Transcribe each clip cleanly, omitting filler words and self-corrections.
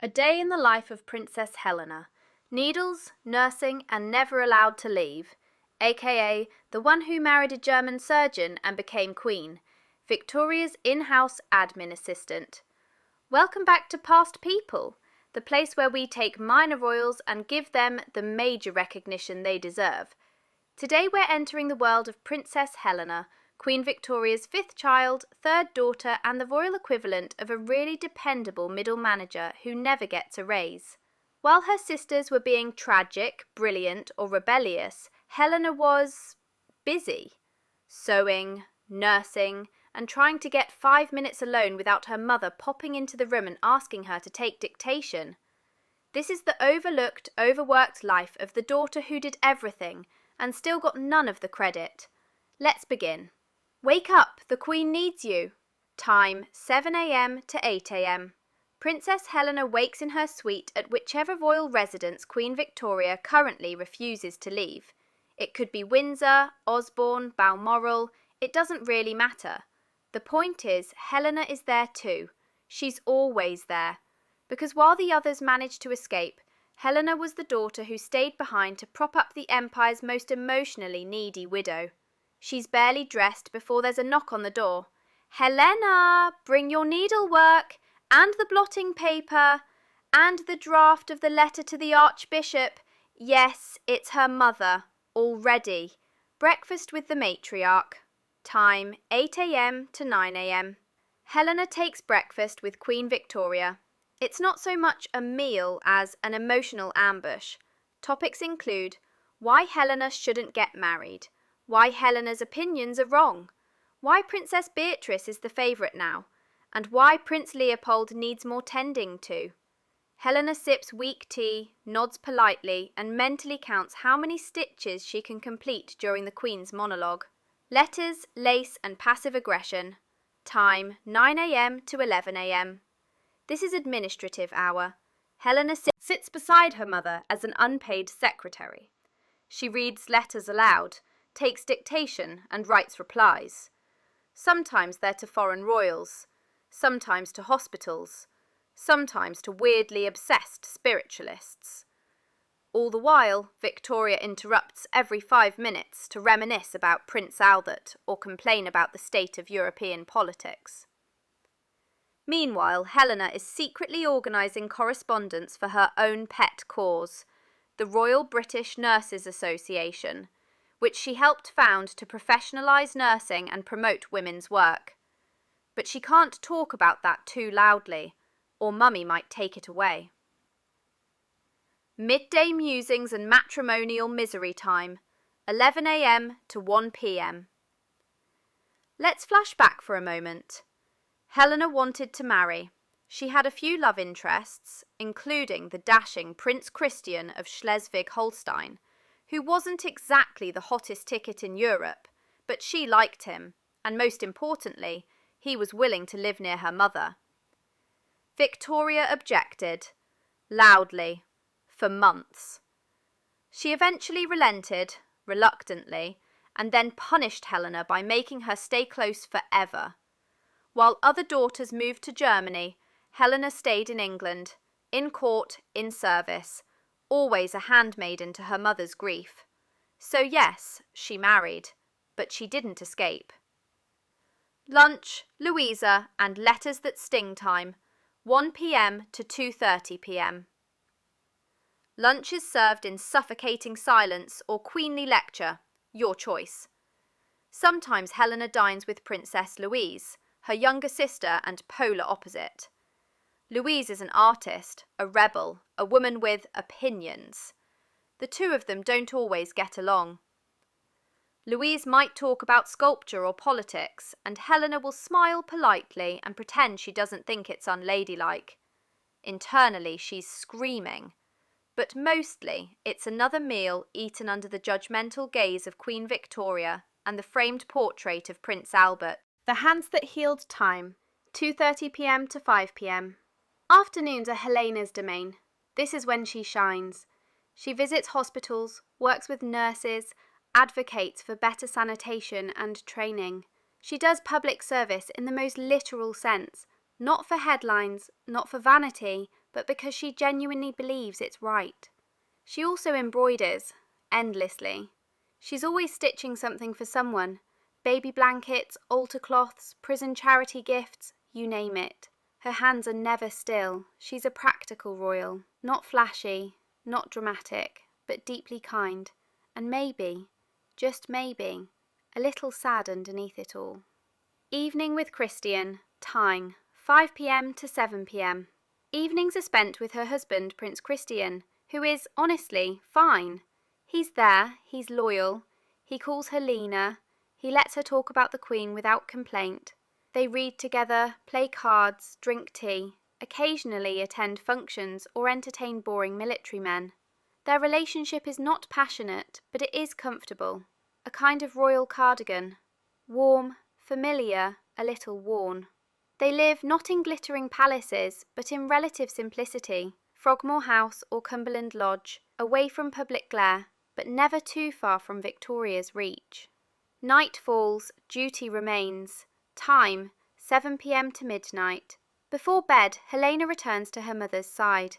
A day in the life of Princess Helena. Needles, nursing, and never allowed to leave, aka the one who married a German surgeon and became queen, Victoria's in-house admin assistant. Welcome back to Past People, the place where we take minor royals and give them the major recognition they deserve. Today we're entering the world of Princess Helena, Queen Victoria's fifth child, third daughter, and the royal equivalent of a really dependable middle manager who never gets a raise. While her sisters were being tragic, brilliant, or rebellious, Helena was busy. Sewing, nursing, and trying to get 5 minutes alone without her mother popping into the room and asking her to take dictation. This is the overlooked, overworked life of the daughter who did everything and still got none of the credit. Let's begin. Wake up, the Queen needs you. Time 7 a.m. to 8 a.m. Princess Helena wakes in her suite at whichever royal residence Queen Victoria currently refuses to leave. It could be Windsor, Osborne, Balmoral, it doesn't really matter. The point is, Helena is there too. She's always there. Because while the others managed to escape, Helena was the daughter who stayed behind to prop up the Empire's most emotionally needy widow. She's barely dressed before there's a knock on the door. "Helena, bring your needlework, and the blotting paper, and the draft of the letter to the Archbishop. Yes, it's her mother, already. Breakfast with the matriarch. Time 8 a.m. to 9 a.m. Helena takes breakfast with Queen Victoria. It's not so much a meal as an emotional ambush. Topics include why Helena shouldn't get married, why Helena's opinions are wrong, why Princess Beatrice is the favourite now, and why Prince Leopold needs more tending to. Helena sips weak tea, nods politely, and mentally counts how many stitches she can complete during the Queen's monologue. Letters, lace, and passive aggression. Time 9 a.m. to 11 a.m. This is administrative hour. Helena sits beside her mother as an unpaid secretary. She reads letters aloud, takes dictation, and writes replies. Sometimes they're to foreign royals, sometimes to hospitals, sometimes to weirdly obsessed spiritualists. All the while, Victoria interrupts every 5 minutes to reminisce about Prince Albert or complain about the state of European politics. Meanwhile, Helena is secretly organising correspondence for her own pet cause, the Royal British Nurses Association, which she helped found to professionalise nursing and promote women's work. But she can't talk about that too loudly, or Mummy might take it away. Midday musings and matrimonial misery time, 11 a.m. to 1 p.m. Let's flash back for a moment. Helena wanted to marry. She had a few love interests, including the dashing Prince Christian of Schleswig-Holstein, who wasn't exactly the hottest ticket in Europe, but she liked him, and most importantly, he was willing to live near her mother. Victoria objected, loudly, for months. She eventually relented, reluctantly, and then punished Helena by making her stay close forever. While other daughters moved to Germany, Helena stayed in England, in court, in service, always a handmaiden to her mother's grief. So yes, she married, but she didn't escape. Lunch, Louisa, and letters that sting time, 1 p.m. to 2:30 p.m. Lunch is served in suffocating silence or queenly lecture, your choice. Sometimes Helena dines with Princess Louise, her younger sister and polar opposite. Louise is an artist, a rebel, a woman with opinions. The two of them don't always get along. Louise might talk about sculpture or politics, and Helena will smile politely and pretend she doesn't think it's unladylike. Internally, she's screaming. But mostly, it's another meal eaten under the judgmental gaze of Queen Victoria and the framed portrait of Prince Albert. The hands that healed time, 2:30 p.m. to 5 p.m. Afternoons are Helena's domain. This is when she shines. She visits hospitals, works with nurses, advocates for better sanitation and training. She does public service in the most literal sense, not for headlines, not for vanity, but because she genuinely believes it's right. She also embroiders, endlessly. She's always stitching something for someone, baby blankets, altar cloths, prison charity gifts, you name it. Her hands are never still. She's a practical royal, not flashy, not dramatic, but deeply kind, and maybe, just maybe, a little sad underneath it all. Evening with Christian, time, 5 p.m. to 7 p.m. Evenings are spent with her husband, Prince Christian, who is, honestly, fine. He's there, he's loyal, he calls her Lena, he lets her talk about the Queen without complaint. They read together, play cards, drink tea, occasionally attend functions or entertain boring military men. Their relationship is not passionate, but it is comfortable, a kind of royal cardigan. Warm, familiar, a little worn. They live not in glittering palaces, but in relative simplicity, Frogmore House or Cumberland Lodge, away from public glare, but never too far from Victoria's reach. Night falls, duty remains. Time, 7 p.m. to midnight. Before bed, Helena returns to her mother's side.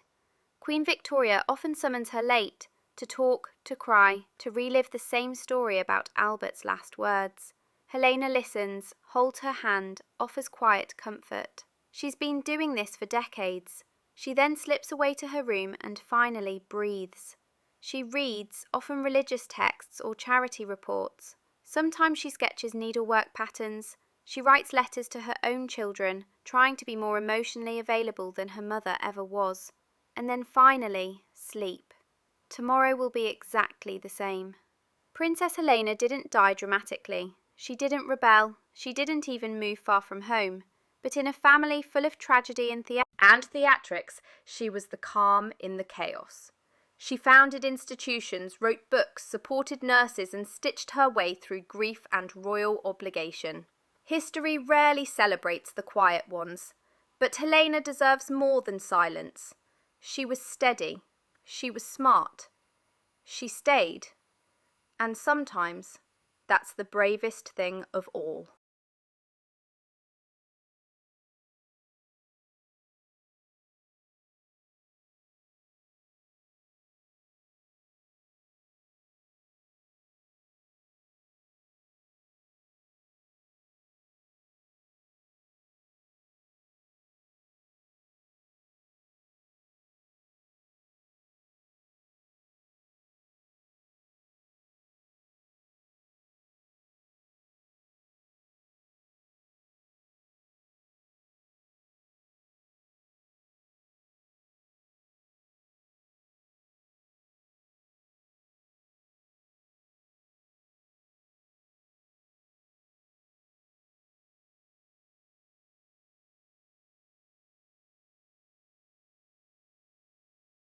Queen Victoria often summons her late, to talk, to cry, to relive the same story about Albert's last words. Helena listens, holds her hand, offers quiet comfort. She's been doing this for decades. She then slips away to her room and finally breathes. She reads, often religious texts or charity reports. Sometimes she sketches needlework patterns. She writes letters to her own children, trying to be more emotionally available than her mother ever was. And then finally, sleep. Tomorrow will be exactly the same. Princess Helena didn't die dramatically. She didn't rebel. She didn't even move far from home. But in a family full of tragedy and theatrics, she was the calm in the chaos. She founded institutions, wrote books, supported nurses, and stitched her way through grief and royal obligation. History rarely celebrates the quiet ones, but Helena deserves more than silence. She was steady. She was smart. She stayed. And sometimes, that's the bravest thing of all.